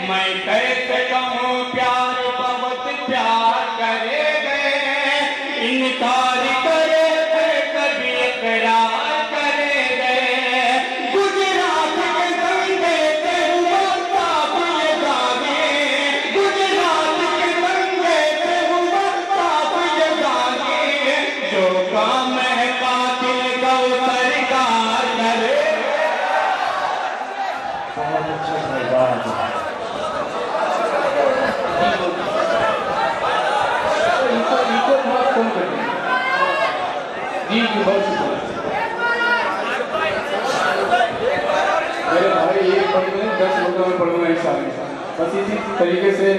میں کیسے کہوں پیار بہت پیار کرے گئے انکار کرے گئے کبھی اقرار کرے گئے گجرات کے دنگے سے ہوا صاف یہ داغے گجرات کے دنگے سے ہوا صاف یہ داغے جو کام ہے قاتل کا وہ سرکار کرے بہت اچھا بات میرے بھائی ایک پڑھ میں 10 لوگوں میں پڑھوں گا انشاءاللہ بس اسی طریقے سے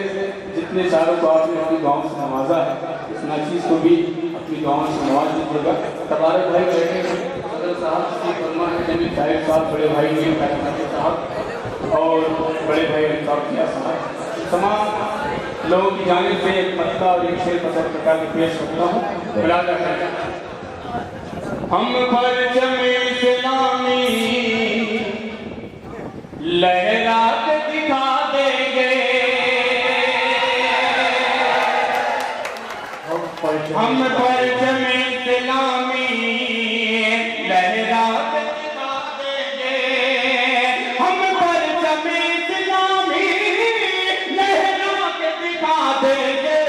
جتنے چاروں کو آپ نے اپنی دعاؤں سے نوازا ہے اس ناچیز کو بھی اپنی دعاؤں سے نواز دیجیے گا تبارک بھائی بیٹھے ہیں صدر صاحب شفیق ورما جمیل طاہر صاحب بڑے بھائی میر طاہر صاحب اور بڑے بھائی انصاف کیا صاحب تمام لوگوں کی جانب سے ایک مطلع اور ایک شعر پسند کر کے پیش کرتا ہوں ملادہ کریں ہم پرچم اسلامی لہرا کے دکھا دیں گے ہم پرچم اسلامی لہرا کے دکھا دیں گے ہم پرچم اسلامی لہرا کے دکھا دیں گے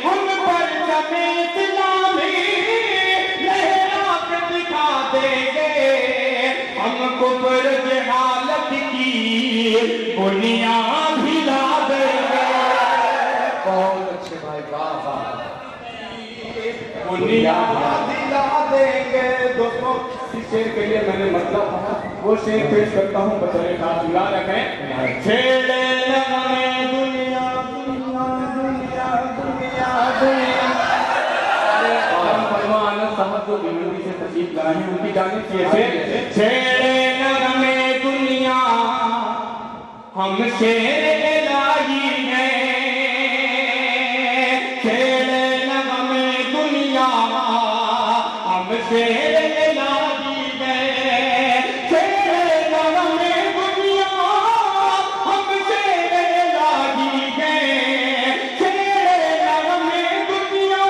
ہم پرچم اسلامی لہرا کے دکھا دیں گے ہم کفر جہالت کی بنیاد ہلا دیں گے بہت اچھے بھائی واہ واہ بنیاد ہلا دیں گے دوستوں اس شعر کے لیے میں نے مطلب پڑھا وہ شعر پیش کرتا ہوں بطور خاص یاد رکھیں چھیڑے نغمے دنیا دنیا دنیا دنیا دنیا فرمانا صاحب جو بیماری سے تشریف لائے ہیں ان کی جانب سے چھیڑے نغمے دنیا ہم شیر الہی ہیں چھیڑے نغمے دنیا ہم شیر الہی ہیں چھیڑے نغمے دنیا ہم شیر الہی ہیں چھیڑے نغمے دنیا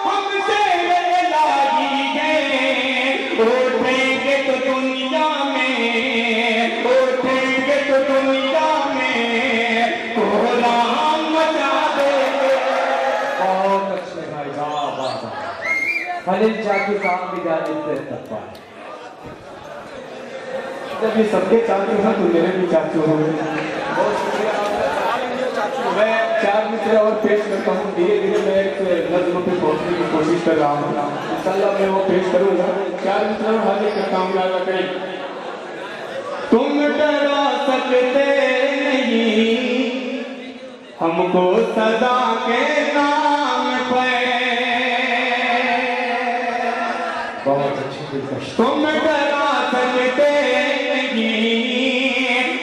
ہم شیر الہی ہیں اٹھیں گے تو دنیا میں اٹھیں گے تو دنیا میں کوہرام مچا دیں گے بہت اچھے بھائی واہ واہ خلیل چاچو صاحب کی جانب سے تقویٰ جب یہ سب کے چاچو ہیں تو میرے بھی چاچو ہوں بہت شکریہ میں 4 مصرے اور پیش کرتا ہوں دھیرے دھیرے میں ایک نظم پہ پہنچنے کی کوشش کر رہا ہوں انشاءاللہ میں وہ پیش کروں گا 4 مصرے اور حاضر کرتا ہوں یاد رکھیں تم ڈرا سکتے نہیں ہم کو سزا کے نام پہ بہت اچھی دلکش تم ڈرا سکتے نہیں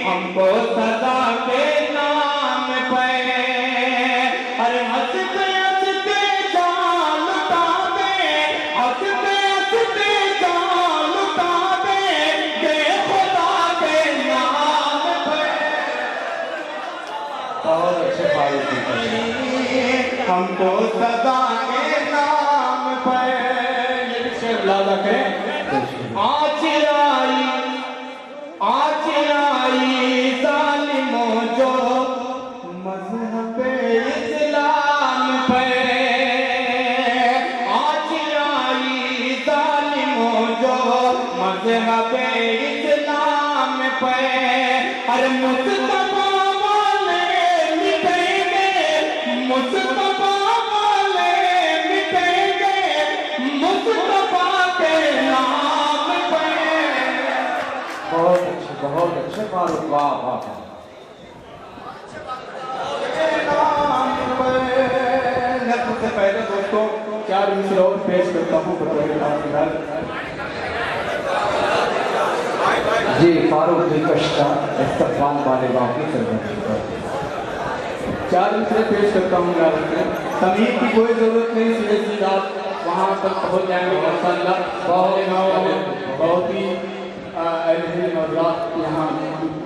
ہم کو سزا کے نام پہ ارے ہنستے ہنستے جان لٹا دے ہنستے ہنستے جان لٹا دے بے خدا کے نام پہ بہت اچھے بھائی دلکش ہم کو سزا کے نام پہ لادا کریں آج آئی ظالموں جو مذہب اسلام پہ آج آئی ظالموں جو مذہب اسلام پہ ارے مصطفیٰ والے مٹیں گے مصطفیٰ والے مٹیں گے مصطفیٰ کے نام پہ بہت اچھے فاروق واہ واہ نظم سے پہلے دوستوں 4 مصرے اور پیش کرتا ہوں بطور خاص جی فاروق دلکش کا استقبال والے باقی سرگرمی 4 مصرے پیش کرتا ہوں یاد رکھیں تمہید کی کوئی ضرورت نہیں سیدھے سیدھے آپ وہاں تک پہنچ جائیں گے انشاءاللہ بہت ہی اہل حضرات یہاں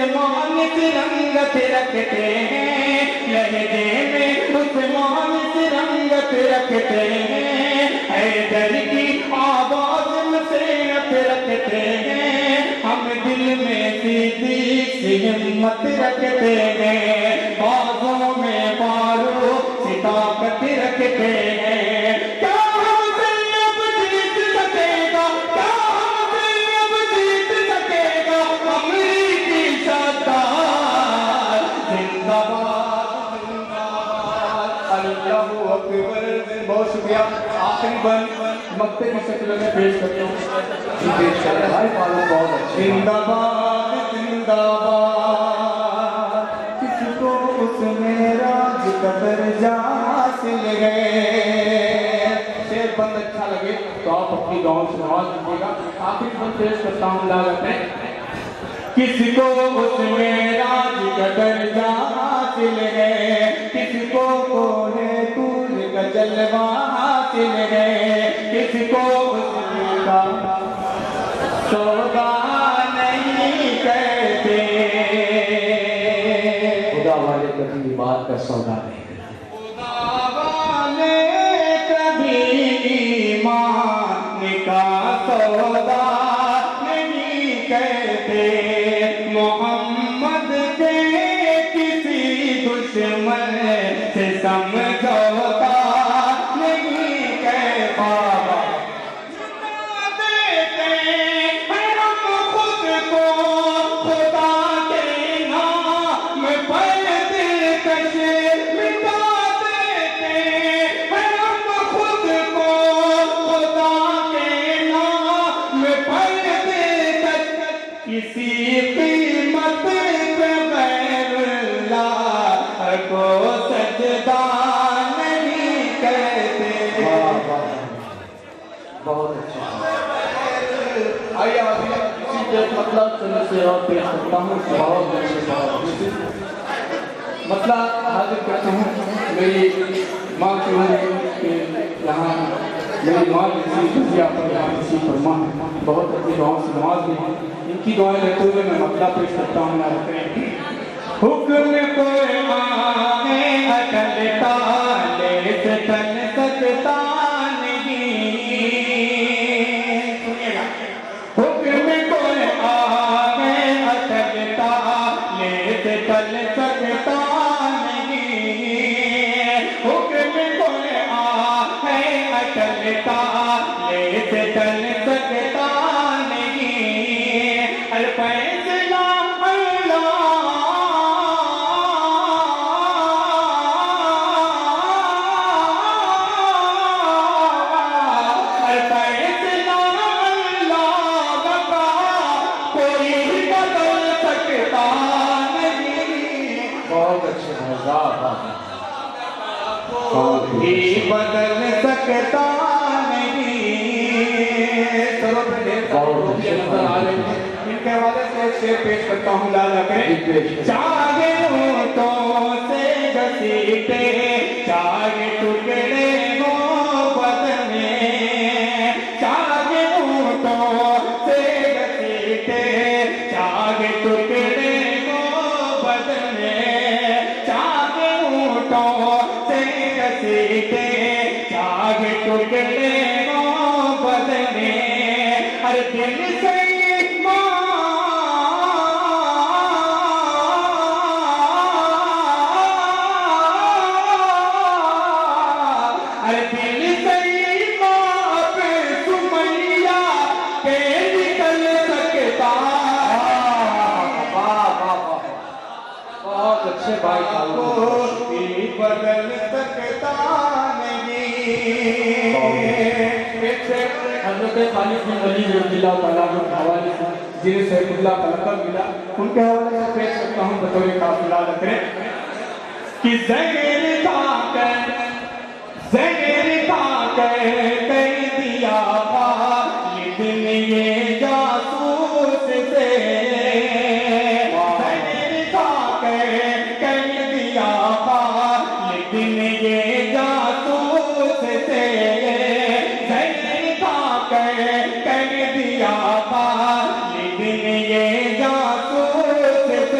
عثمان سے رنگت رکھتے ہیں، لہجے میں عثمان سے رنگت رکھتے ہیں، حیدر کی آواز میں سینت رکھتے ہیں، ہم دل میں صدیق سے ہمت رکھتے ہیں، بازوں میں باروق سے طاقت رکھتے ہیں۔ کیا ہم سے اب جیت سکے گا؟ کیا ہم سے اب جیت سکے گا؟ امریکی شاداب زندہ باد، زندہ باد، اللہ اکبر۔ بہت شکریہ۔ آخری بند مقطع کی شکل میں پیش کرتا ہوں۔ پیش کریں بھائی، معلوم بہت اچھے۔ زندہ باد، زندہ باد، کس کو اس میں راج کا درجہ حاصل ہے۔ شعر بند اچھا لگے تو آپ اپنی گاؤں سے نواز دیجیے گا۔ آخری بند پیش کرتا ہوں، لاغت ہے۔ کس کو اس میں راج کا درجہ حاصل ہے، کس کو ہے تور کا جلوہ حاصل ہے، کس کو اس میں کا سودا نہیں کہتے، خدا والے کبھی ایمان کا سودا نہیں کرتے، خدا والے کبھی ایمان کا سودا نہیں کہتے، محمد کے کسی دشمن سے سمجھوتا نہیں کہتا، دیتے ہیں ہم خود کو خدا کے نام پر دلکش، مٹا دیتے ہیں ہم خود کو خدا کے نام پر دلکش، کسی قیمت پہ غیر اللہ کو سجدہ نہیں کہتے۔ بہت اچھا۔ آئیے آپ اسی کے مطلب سے اور پیش کرتا ہوں۔ بہت اچھے، بہت اچھے مطلب حاضر کرتا ہوں۔ میری ماں کی ہوں کہ یہاں میری ماں کسی دنیا پر یہاں کسی پر ماں بہت اچھی دعاؤں سے نواز دی، ان کی دعائیں لیتے ہوئے میں مطلب پیش کرتا ہوں۔ حکم قرآن اٹل تالے سے ٹل سکتا نہیں، سنیے گا، حکم قرآن اٹل تالے سے ٹل سکتا نہیں، حکم قرآن اٹل تالے سے ٹل سکتا نہیں، الفیصلہ بہت اچھے ہیں، کوئی بدل سکتا نہیں، سروں پہ ڈھیر سارے روپیے نظر آ رہے ہیں، ان کے حوالے سے ایک شعر پیش کرتا ہوں، لالا کریں۔ چاہے اونٹوں سے گھسیٹے، چاہے ٹکڑے ہو بدن میں، چاہے اونٹوں سے گھسیٹے، چاہے ٹکڑے ہو بدن میں، چاہے اونٹوں سے گھسیٹے، چاہے ٹکڑے ہو بدن میں، ہر دل سے ہر دل سے باپ سمیا کے نکل سکتا، بہت اچھے بھائی، کوئی بدل سکتا نہیں۔ حضرت خالد بن ولید رضی اللہ تعالیٰ عنہ کے حوالے سے جنہیں سیف اللہ کا لقب ملا، ان کے حوالے سے پیش کرتا ہوں بطور قافلہ ذکر کہ زہر کھا کر کر دیا خالد نے یہ جاسوس سے، زہر کھا کر دیا خالد نے یہ جاسوس سے، زہر کھا کر دیا خالد نے یہ جاسوس سے،